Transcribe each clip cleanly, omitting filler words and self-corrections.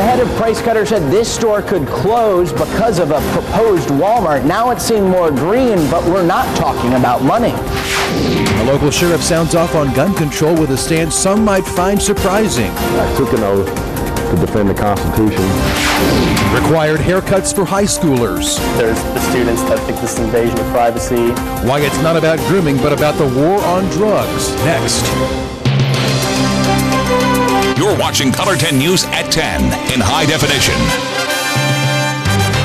The head of Price Cutter said this store could close because of a proposed Walmart. Now it's seeing more green, but we're not talking about money. A local sheriff sounds off on gun control with a stance some might find surprising. I took an oath to defend the Constitution. Required haircuts for high schoolers. There's the students that think this is invasion of privacy. Why it's not about grooming, but about the war on drugs. Next. You're watching Color 10 News at 10 in high definition.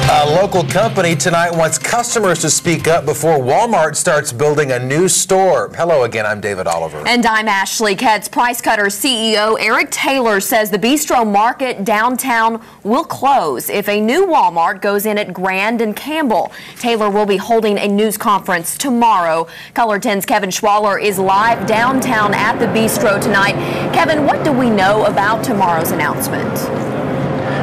A local company tonight wants customers to speak up before Walmart starts building a new store. Hello again, I'm David Oliver. And I'm Ashley Ketz. Price Cutter CEO Eric Taylor says the Bistro Market downtown will close if a new Walmart goes in at Grand and Campbell. Taylor will be holding a news conference tomorrow. Color 10's Kevin Schwaller is live downtown at the Bistro tonight. Kevin, what do we know about tomorrow's announcement?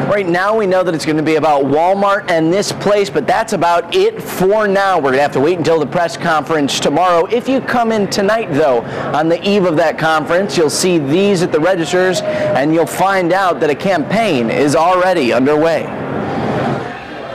Right now, we know that it's going to be about Walmart and this place, but that's about it for now. We're going to have to wait until the press conference tomorrow. If you come in tonight, though, on the eve of that conference, you'll see these at the registers, and you'll find out that a campaign is already underway.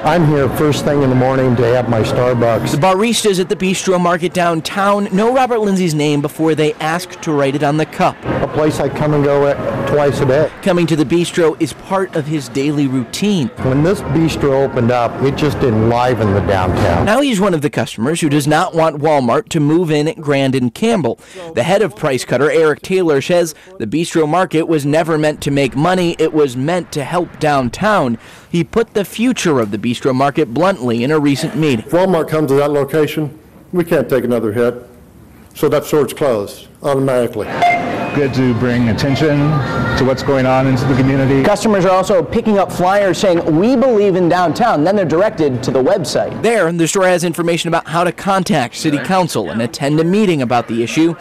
I'm here first thing in the morning to have my Starbucks. The baristas at the Bistro Market downtown know Robert Lindsay's name before they ask to write it on the cup. A place I come and go at twice a day. Coming to the Bistro is part of his daily routine. When this Bistro opened up, it just enlivened the downtown. Now he's one of the customers who does not want Walmart to move in at Grand and Campbell. The head of Price Cutter, Eric Taylor, says the Bistro Market was never meant to make money. It was meant to help downtown. He put the future of the Bistro Market bluntly in a recent meeting. If Walmart comes to that location, we can't take another hit. So that store's closed automatically. Good to bring attention to what's going on into the community. Customers are also picking up flyers saying, "We believe in downtown." Then they're directed to the website. There, the store has information about how to contact City Council and attend a meeting about the issue.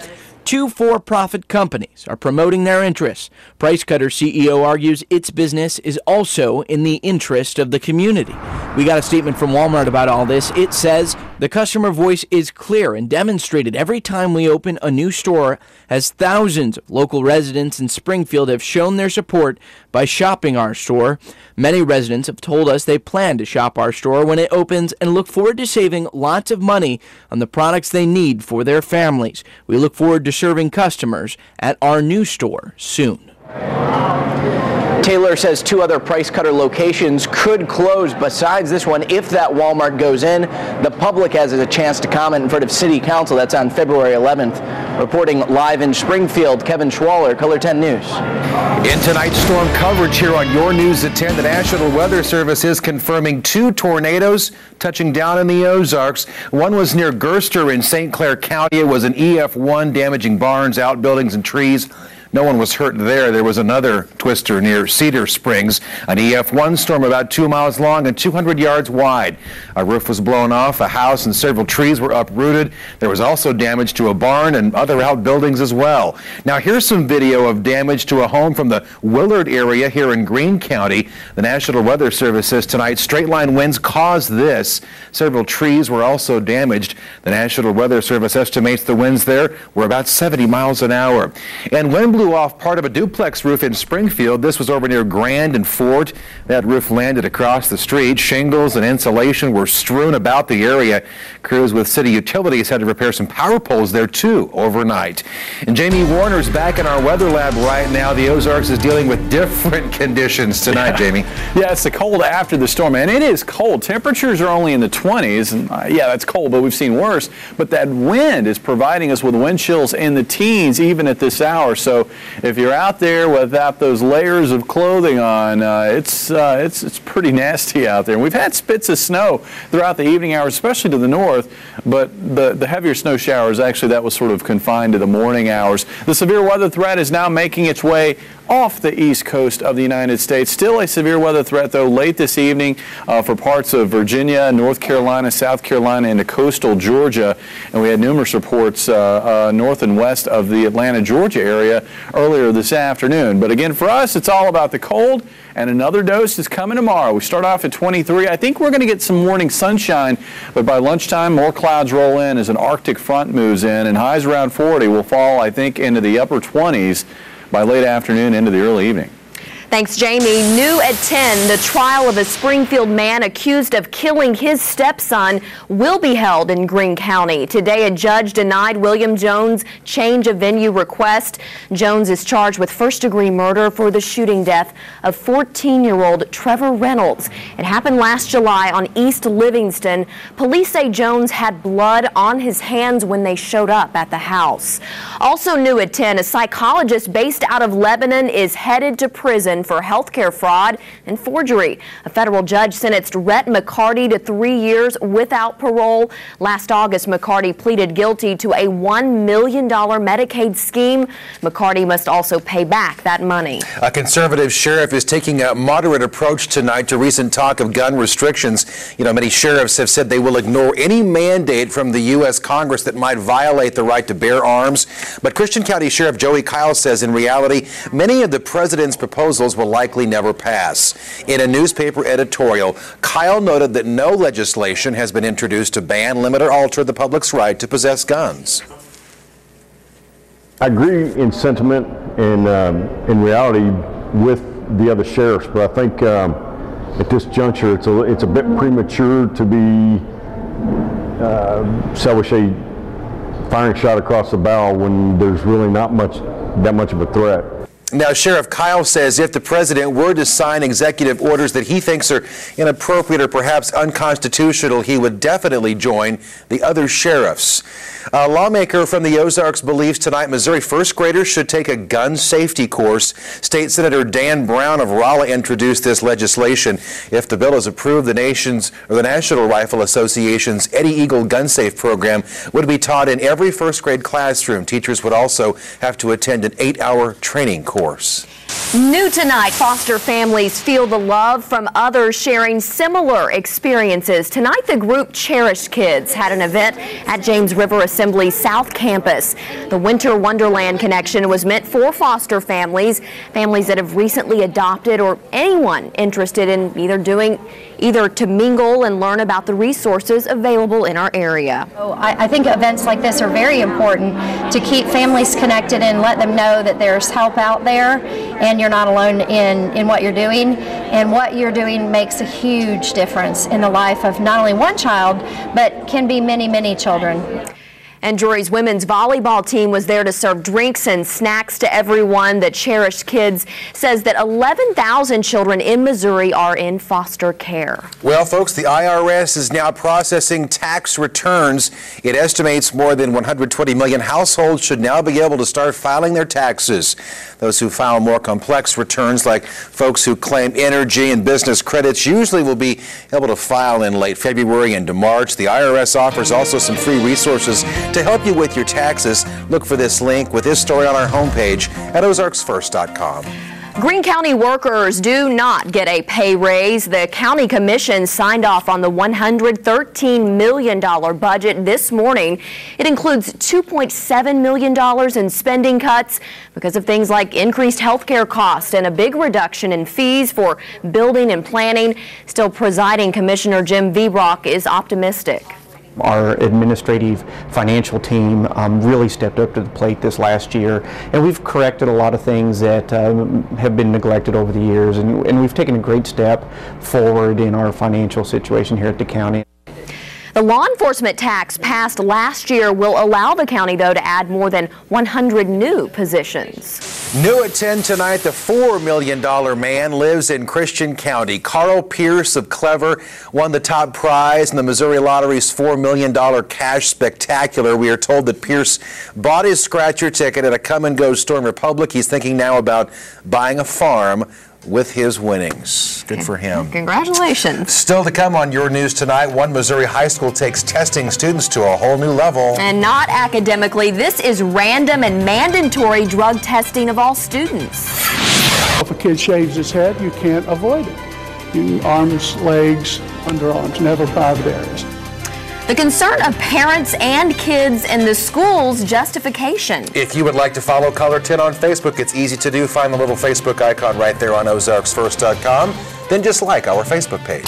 Two for-profit companies are promoting their interests. Price Cutter CEO argues its business is also in the interest of the community. We got a statement from Walmart about all this. It says the customer voice is clear and demonstrated every time we open a new store, as thousands of local residents in Springfield have shown their support by shopping our store. Many residents have told us they plan to shop our store when it opens and look forward to saving lots of money on the products they need for their families. We look forward to serving customers at our new store soon. Taylor says two other Price Cutter locations could close besides this one if that Walmart goes in. The public has a chance to comment in front of City Council. That's on February 11th. Reporting live in Springfield, Kevin Schwaller, Color 10 News. In tonight's storm coverage here on Your News at 10, the National Weather Service is confirming 2 tornadoes touching down in the Ozarks. One was near Gerster in St. Clair County. It was an EF1 damaging barns, outbuildings, and trees. No one was hurt there. There was another twister near Cedar Springs, an EF1 storm about 2 miles long and 200 yards wide. A roof was blown off, a house and several trees were uprooted. There was also damage to a barn and other outbuildings as well. Now here's some video of damage to a home from the Willard area here in Greene County. The National Weather Service says tonight straight line winds caused this. Several trees were also damaged. The National Weather Service estimates the winds there were about 70 miles an hour. And wind blew off part of a duplex roof in Springfield. This was over near Grand and Fort. That roof landed across the street. Shingles and insulation were strewn about the area. Crews with city utilities had to repair some power poles there too overnight. And Jamie Warner's back in our weather lab right now. The Ozarks is dealing with different conditions tonight, Jamie. Yeah, it's the cold after the storm, and it is cold. Temperatures are only in the 20s, and yeah, that's cold, but we've seen worse. But that wind is providing us with wind chills in the teens even at this hour. So if you're out there without those layers of clothing on, it's pretty nasty out there. And we've had spits of snow throughout the evening hours, especially to the north, but the heavier snow showers, actually, that was sort of confined to the morning hours. The severe weather threat is now making its way off the east coast of the United States. Still a severe weather threat, though, late this evening for parts of Virginia, North Carolina, South Carolina, into coastal Georgia. And we had numerous reports north and west of the Atlanta, Georgia area earlier this afternoon. But again, for us, it's all about the cold, and another dose is coming tomorrow. We start off at 23. I think we're going to get some morning sunshine, but by lunchtime, more clouds roll in as an Arctic front moves in, and highs around 40 will fall, I think, into the upper 20s by late afternoon into the early evening. Thanks, Jamie. New at 10, the trial of a Springfield man accused of killing his stepson will be held in Greene County. Today, a judge denied William Jones' change of venue request. Jones is charged with first-degree murder for the shooting death of 14-year-old Trevor Reynolds. It happened last July on East Livingston. Police say Jones had blood on his hands when they showed up at the house. Also new at 10, a psychologist based out of Lebanon is headed to prison for healthcare fraud and forgery. A federal judge sentenced Rhett McCarty to 3 years without parole. Last August, McCarty pleaded guilty to a $1 million Medicaid scheme. McCarty must also pay back that money. A conservative sheriff is taking a moderate approach tonight to recent talk of gun restrictions. Many sheriffs have said they will ignore any mandate from the U.S. Congress that might violate the right to bear arms. But Christian County Sheriff Joey Kyle says in reality, many of the president's proposals will likely never pass. In a newspaper editorial, Kyle noted that no legislation has been introduced to ban, limit, or alter the public's right to possess guns. I agree in sentiment and in reality with the other sheriffs, but I think at this juncture it's a bit premature to be, shall we say, firing a shot across the bow when there's really not that much of a threat. Now, Sheriff Kyle says if the president were to sign executive orders that he thinks are inappropriate or perhaps unconstitutional, he would definitely join the other sheriffs. A lawmaker from the Ozarks believes tonight Missouri first graders should take a gun safety course. State Senator Dan Brown of Rolla introduced this legislation. If the bill is approved, the National Rifle Association's Eddie Eagle Gun Safe program would be taught in every first grade classroom. Teachers would also have to attend an 8-hour training course. New tonight, foster families feel the love from others sharing similar experiences. Tonight, the group Cherished Kids had an event at James River Assembly South Campus. The Winter Wonderland Connection was meant for foster families that have recently adopted, or anyone interested in either to mingle and learn about the resources available in our area. I think events like this are very important to keep families connected and let them know that there's help out there and you're not alone in what you're doing. And what you're doing makes a huge difference in the life of not only one child, but can be many, many children. And Drury's women's volleyball team was there to serve drinks and snacks to everyone. The Cherished Kids says that 11,000 children in Missouri are in foster care. Well, folks, the IRS is now processing tax returns. It estimates more than 120 million households should now be able to start filing their taxes. Those who file more complex returns, like folks who claim energy and business credits, usually will be able to file in late February into March. The IRS offers also some free resources to help you with your taxes. Look for this link with this story on our homepage at ozarksfirst.com. Greene County workers do not get a pay raise. The county commission signed off on the $113 million budget this morning. It includes $2.7 million in spending cuts because of things like increased health care costs and a big reduction in fees for building and planning. Still, presiding Commissioner Jim Vebrock is optimistic. Our administrative financial team really stepped up to the plate this last year, and we've corrected a lot of things that have been neglected over the years, and we've taken a great step forward in our financial situation here at the county. The law enforcement tax passed last year will allow the county, though, to add more than 100 new positions. New at 10 tonight, the $4 million man lives in Christian County. Carl Pierce of Clever won the top prize in the Missouri Lottery's $4 million cash spectacular. We are told that Pierce bought his scratcher ticket at a come-and-go store in Republic. He's thinking now about buying a farm with his winnings. Good for him. Congratulations. Still to come on Your News Tonight, one Missouri high school takes testing students to a whole new level. And not academically, this is random and mandatory drug testing of all students. If a kid shaves his head, you can't avoid it. Arms, legs, underarms, never private areas. The concern of parents and kids in the school's justification. If you would like to follow Color 10 on Facebook, it's easy to do. Find the little Facebook icon right there on ozarksfirst.com. Then just like our Facebook page.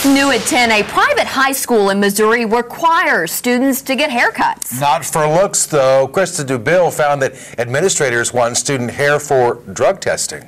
New at 10, a private high school in Missouri requires students to get haircuts. Not for looks, though. Krista Dubill found that administrators want student hair for drug testing.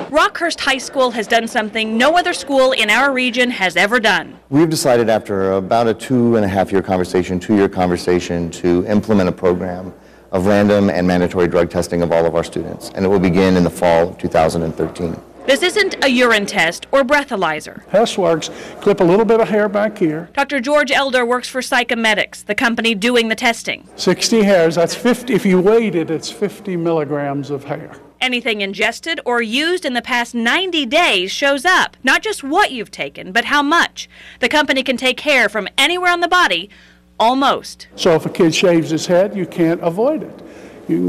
Rockhurst High School has done something no other school in our region has ever done. We've decided after about a 2.5-year conversation, 2-year conversation, to implement a program of random and mandatory drug testing of all of our students, and it will begin in the fall of 2013. This isn't a urine test or breathalyzer. Hess works, clip a little bit of hair back here. Dr. George Elder works for Psychomedics, the company doing the testing. 60 hairs, that's 50, if you weighed it, it's 50 milligrams of hair. Anything ingested or used in the past 90 days shows up. Not just what you've taken, but how much. The company can take hair from anywhere on the body, almost. So if a kid shaves his head, you can't avoid it.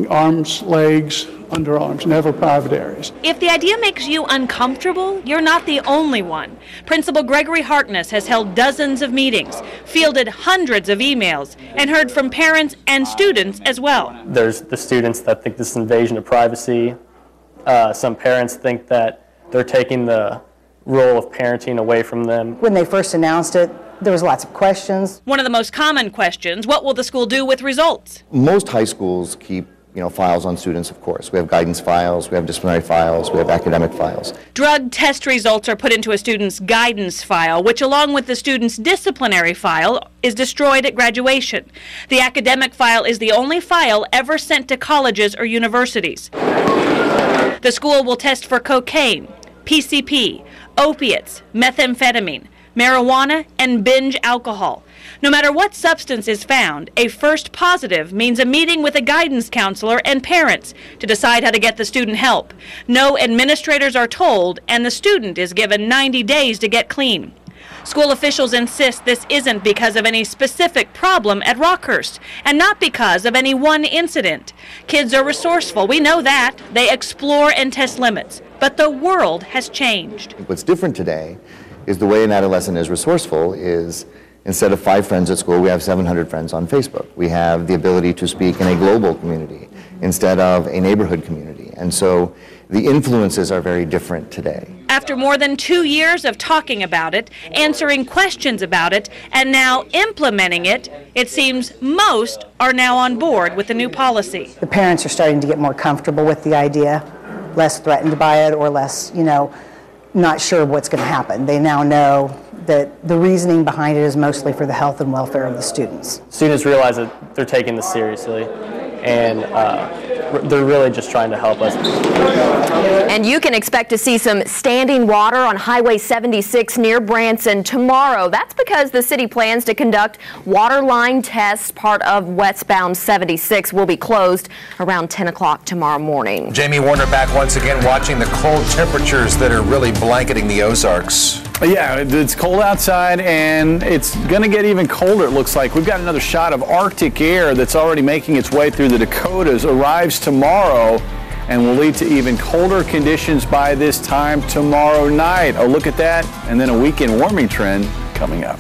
Arms, legs, underarms, never private areas. If the idea makes you uncomfortable, you're not the only one. Principal Gregory Harkness has held dozens of meetings, fielded hundreds of emails, and heard from parents and students as well. There's the students that think this is invasion of privacy. Some parents think that they're taking the role of parenting away from them. When they first announced it, there was lots of questions. One of the most common questions, what will the school do with results? Most high schools keep files on students, of course. We have guidance files, we have disciplinary files, we have academic files. Drug test results are put into a student's guidance file, which along with the student's disciplinary file is destroyed at graduation. The academic file is the only file ever sent to colleges or universities. The school will test for cocaine, PCP, opiates, methamphetamine, marijuana, and binge alcohol. No matter what substance is found, a first positive means a meeting with a guidance counselor and parents to decide how to get the student help. No administrators are told, and the student is given 90 days to get clean. School officials insist this isn't because of any specific problem at Rockhurst, and not because of any one incident. Kids are resourceful, we know that. They explore and test limits. But the world has changed. What's different today is the way an adolescent is resourceful is instead of 5 friends at school, we have 700 friends on Facebook. We have the ability to speak in a global community instead of a neighborhood community. And so the influences are very different today. After more than 2 years of talking about it, answering questions about it, and now implementing it, it seems most are now on board with the new policy. The parents are starting to get more comfortable with the idea, less threatened by it or less, not sure what's going to happen. They now know that the reasoning behind it is mostly for the health and welfare of the students. Students realize that they're taking this seriously, and they're really just trying to help us. And you can expect to see some standing water on Highway 76 near Branson tomorrow. That's because the city plans to conduct water line tests. Part of westbound 76 will be closed around 10 o'clock tomorrow morning. Jamie Warner back once again watching the cold temperatures that are really blanketing the Ozarks. Yeah, it's cold outside, and it's going to get even colder, it looks like. We've got another shot of Arctic air that's already making its way through the Dakotas, arrives tomorrow, and will lead to even colder conditions by this time tomorrow night. A look at that, and then a weekend warming trend coming up.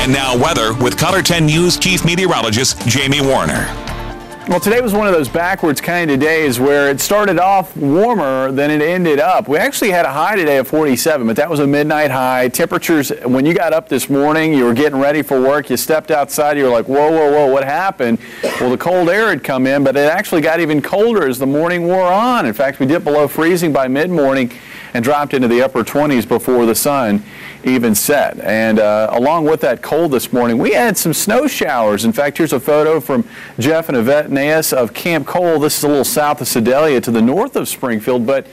And now weather with Color 10 News Chief Meteorologist Jamie Warner. Well, today was one of those backwards kind of days where it started off warmer than it ended up. We actually had a high today of 47, but that was a midnight high. Temperatures, when you got up this morning, you were getting ready for work, you stepped outside, you were like, whoa, whoa, whoa, what happened? Well, the cold air had come in, but it actually got even colder as the morning wore on. In fact, we dipped below freezing by mid-morning and dropped into the upper 20s before the sun even set. And along with that cold this morning, we had some snow showers. In fact, here's a photo from Jeff and Yvette Naas of Camp Cole. This is a little south of Sedalia to the north of Springfield, but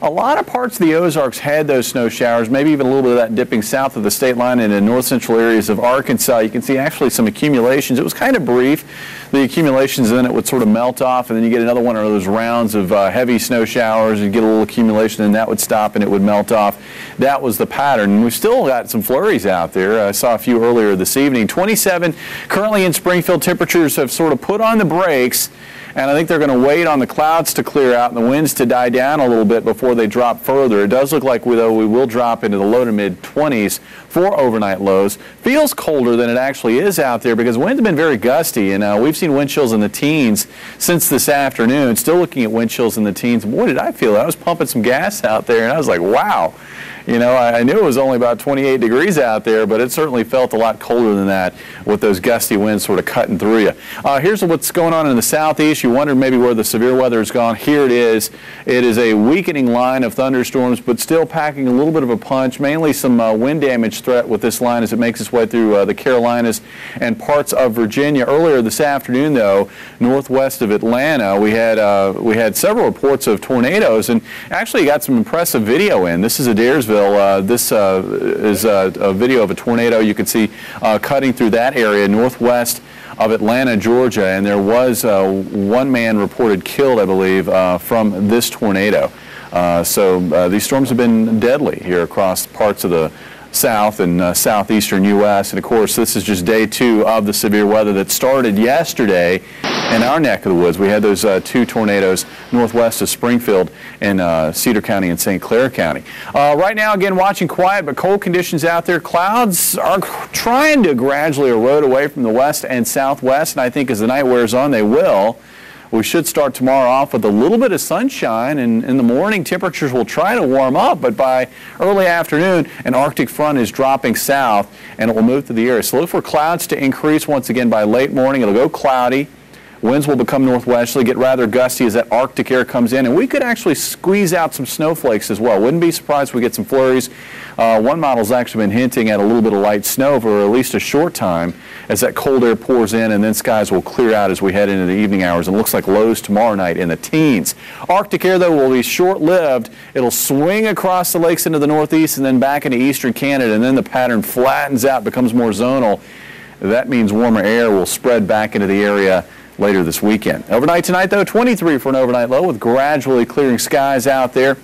a lot of parts of the Ozarks had those snow showers, maybe even a little bit of that dipping south of the state line and in north central areas of Arkansas. You can see actually some accumulations. It was kind of brief. The accumulations, then it would sort of melt off, and then you get another one of those rounds of heavy snow showers. You get a little accumulation, and that would stop, and it would melt off. That was the pattern. We've still got some flurries out there. I saw a few earlier this evening. 27 currently in Springfield. Temperatures have sort of put on the brakes. And I think they're going to wait on the clouds to clear out and the winds to die down a little bit before they drop further. It does look like, though, we will drop into the low to mid-20s for overnight lows. Feels colder than it actually is out there because winds have been very gusty, and we've seen wind chills in the teens since this afternoon. Still looking at wind chills in the teens. Boy, did I feel it. I was pumping some gas out there, and I was like, wow. You know, I knew it was only about 28 degrees out there, but it certainly felt a lot colder than that with those gusty winds sort of cutting through you. Here's what's going on in the southeast. You wondered maybe where the severe weather has gone. Here it is. It is a weakening line of thunderstorms, but still packing a little bit of a punch, mainly some wind damage threat with this line as it makes its way through the Carolinas and parts of Virginia. Earlier this afternoon, though, northwest of Atlanta, we had several reports of tornadoes, and actually got some impressive video in. This is Adairsville. This is a video of a tornado you can see cutting through that area northwest of Atlanta, Georgia, and there was one man reported killed, I believe, from this tornado. So these storms have been deadly here across parts of the south and southeastern U.S. And of course, this is just day 2 of the severe weather that started yesterday in our neck of the woods. We had those 2 tornadoes northwest of Springfield in Cedar County and St. Clair County. Right now, again, watching quiet but cold conditions out there. Clouds are trying to gradually erode away from the west and southwest, and I think as the night wears on, they will. We should start tomorrow off with a little bit of sunshine, and in the morning temperatures will try to warm up, but by early afternoon an Arctic front is dropping south and it will move through the area. So look for clouds to increase once again by late morning. It'll go cloudy. Winds will become northwesterly, get rather gusty as that Arctic air comes in, and we could actually squeeze out some snowflakes as well. Wouldn't be surprised if we get some flurries. One model's actually been hinting at a little bit of light snow for at least a short time as that cold air pours in, and then skies will clear out as we head into the evening hours. And it looks like lows tomorrow night in the teens. Arctic air, though, will be short-lived. It'll swing across the lakes into the northeast and then back into eastern Canada, and then the pattern flattens out, becomes more zonal. That means warmer air will spread back into the area later this weekend. Overnight tonight, though, 23 for an overnight low with gradually clearing skies out there.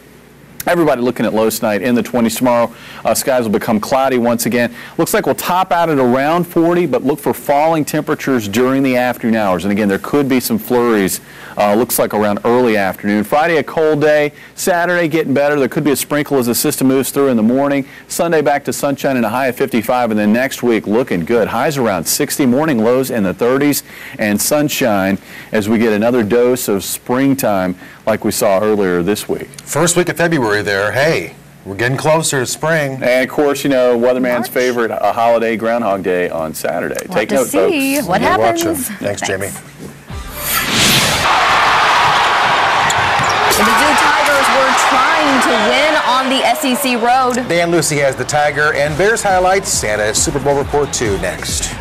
Everybody looking at lows tonight in the 20s. Tomorrow, skies will become cloudy once again. Looks like we'll top out at around 40, but look for falling temperatures during the afternoon hours. And again, there could be some flurries. Looks like around early afternoon. Friday, a cold day. Saturday, getting better. There could be a sprinkle as the system moves through in the morning. Sunday, back to sunshine and a high of 55. And then next week, looking good. Highs around 60. Morning lows in the 30s. And sunshine as we get another dose of springtime like we saw earlier this week. First week of February there. Hey, we're getting closer to spring. And of course, you know, weatherman's favorite, a holiday, Groundhog Day on Saturday. Take note, folks. What happens. Thanks, Jamie. The Mizzou Tigers were trying to win on the SEC road. Dan Lucy has the Tiger and Bears highlights and a Super Bowl report too next.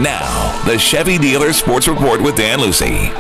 Now, the Chevy Dealer Sports Report with Dan Lucy.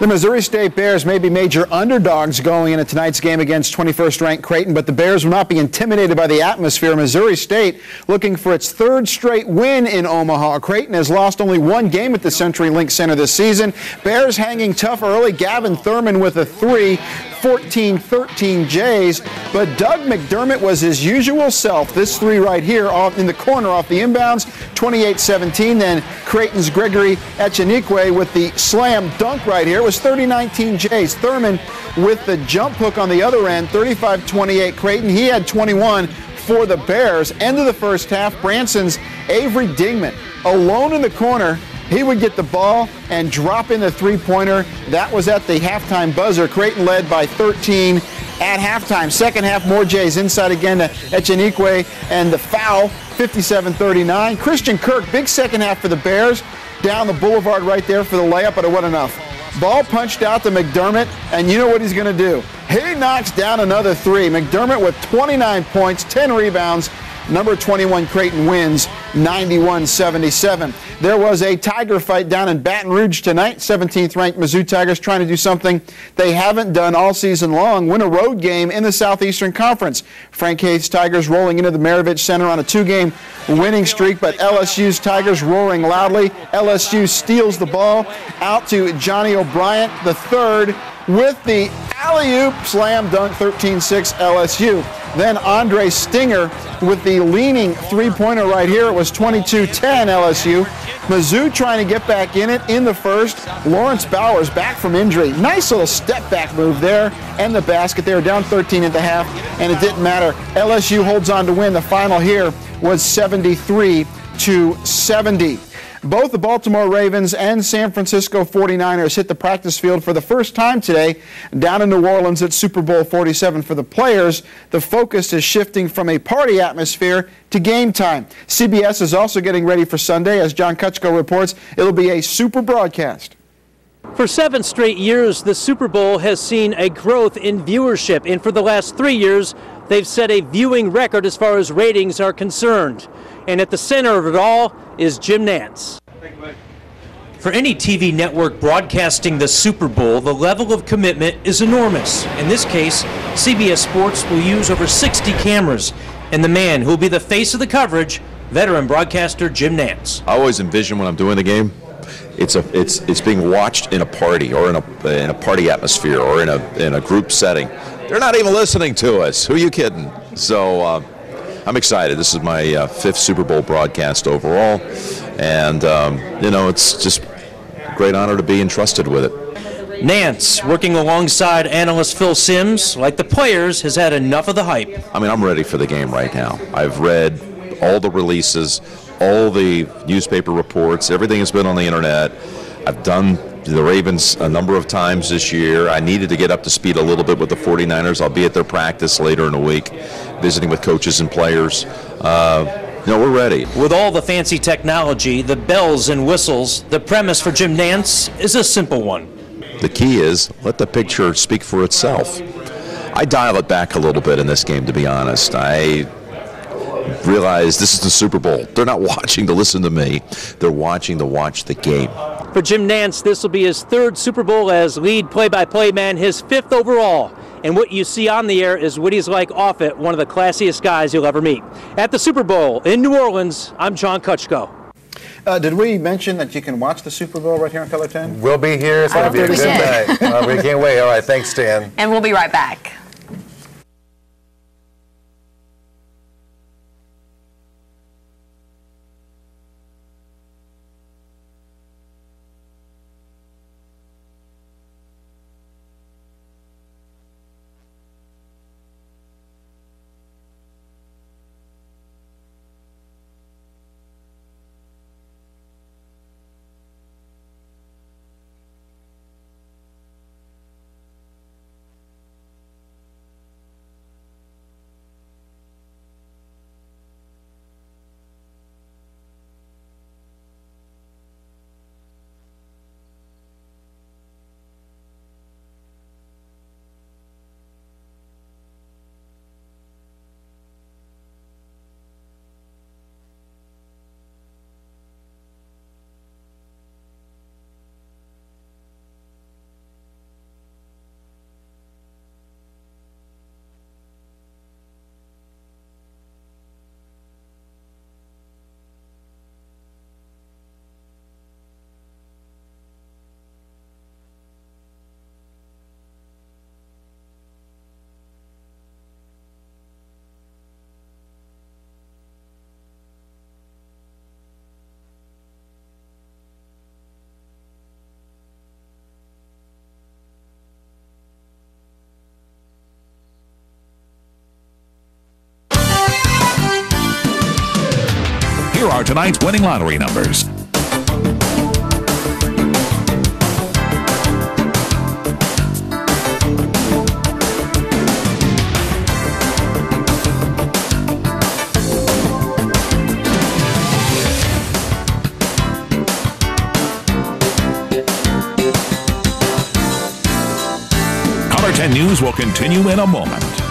The Missouri State Bears may be major underdogs going into tonight's game against 21st-ranked Creighton, but the Bears will not be intimidated by the atmosphere. Missouri State looking for its third straight win in Omaha. Creighton has lost only one game at the CenturyLink Center this season. Bears hanging tough early. Gavin Thurman with a three. 14-13 Jays, but Doug McDermott was his usual self. This three right here off in the corner off the inbounds, 28-17. Then Creighton's Gregory Echenique with the slam dunk right here. It was 30-19 Jays. Thurman with the jump hook on the other end, 35-28 Creighton. He had 21 for the Bears. End of the first half, Branson's Avery Dingman alone in the corner. He would get the ball and drop in the three-pointer. That was at the halftime buzzer. Creighton led by 13 at halftime. Second half, more Jays inside again to Echenique, and the foul, 57-39. Christian Kirk, big second half for the Bears. Down the boulevard right there for the layup, but it wasn't enough. Ball punched out to McDermott, and you know what he's going to do. He knocks down another three. McDermott with 29 points, 10 rebounds. Number 21 Creighton wins 91-77. There was a Tiger fight down in Baton Rouge tonight. 17th ranked Mizzou Tigers trying to do something they haven't done all season long, win a road game in the Southeastern Conference. Frank Hayes Tigers rolling into the Maravich Center on a two-game winning streak, but LSU's Tigers roaring loudly. LSU steals the ball out to Johnny O'Brien, the third, with the alley-oop slam dunk, 13-6 LSU. Then Andre Stinger with the leaning three-pointer right here. It was 22-10 LSU. Mizzou trying to get back in it in the first. Lawrence Bowers back from injury. Nice little step-back move there and the basket. They were down 13 at the half, and it didn't matter. LSU holds on to win. The final here was 73-70. Both the Baltimore Ravens and San Francisco 49ers hit the practice field for the first time today down in New Orleans at Super Bowl 47. For the players, the focus is shifting from a party atmosphere to game time. CBS is also getting ready for Sunday. As John Kutchko reports, it'll be a super broadcast. For 7 straight years, the Super Bowl has seen a growth in viewership, and for the last 3 years, they've set a viewing record as far as ratings are concerned. And at the center of it all is Jim Nantz. For any TV network broadcasting the Super Bowl, the level of commitment is enormous. In this case, CBS Sports will use over 60 cameras, and the man who will be the face of the coverage, veteran broadcaster Jim Nantz. I always envision when I'm doing the game, it's being watched in a party or in a party atmosphere or in a group setting. They're not even listening to us. Who are you kidding? So I'm excited. This is my 5th Super Bowl broadcast overall, and it's just a great honor to be entrusted with it. Nantz, working alongside analyst Phil Simms, like the players, has had enough of the hype. I mean, I'm ready for the game right now. I've read all the releases, all the newspaper reports, everything has been on the internet. I've done the Ravens a number of times this year. I needed to get up to speed a little bit with the 49ers. I'll be at their practice later in the week, visiting with coaches and players. We're ready. With all the fancy technology, the bells and whistles, the premise for Jim Nantz is a simple one. The key is let the picture speak for itself. I dial it back a little bit in this game, to be honest. I realize this is the Super Bowl. They're not watching to listen to me. They're watching to watch the game. For Jim Nantz, this will be his 3rd Super Bowl as lead play-by-play man, his 5th overall. And what you see on the air is what he's like off it, one of the classiest guys you'll ever meet. At the Super Bowl in New Orleans, I'm John Kutchko. Did we mention that you can watch the Super Bowl right here on Color 10? We'll be here. It's going to be a good night. We can't wait. All right, thanks, Stan. And we'll be right back. Here are tonight's winning lottery numbers. Color 10 News will continue in a moment.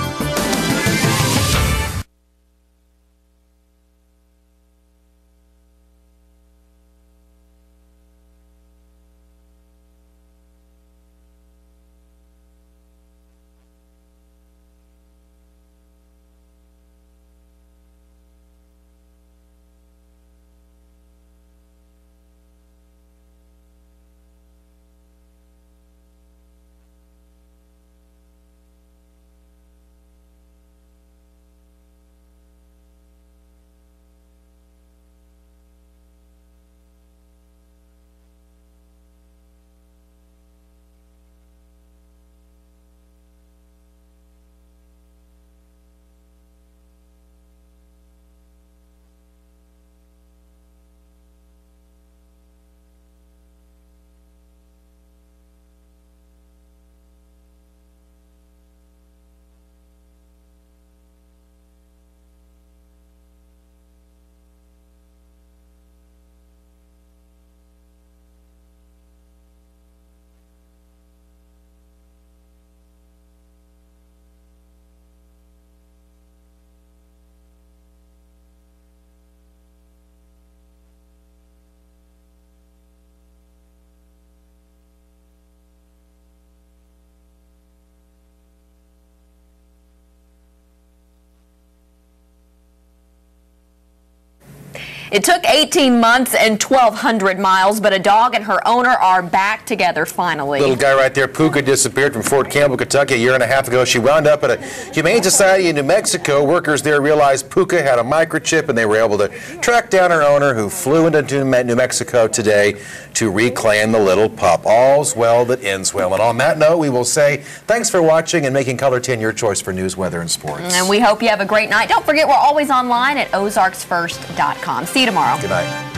It took 18 months and 1,200 miles, but a dog and her owner are back together finally. Little guy right there, Puka, disappeared from Fort Campbell, Kentucky a year and a half ago. She wound up at a humane society in New Mexico. Workers there realized Puka had a microchip, and they were able to track down her owner, who flew into New Mexico today to reclaim the little pup. All's well that ends well. And on that note, we will say thanks for watching and making Color 10 your choice for news, weather, and sports. And we hope you have a great night. Don't forget, we're always online at ozarksfirst.com. See you tomorrow. Good night.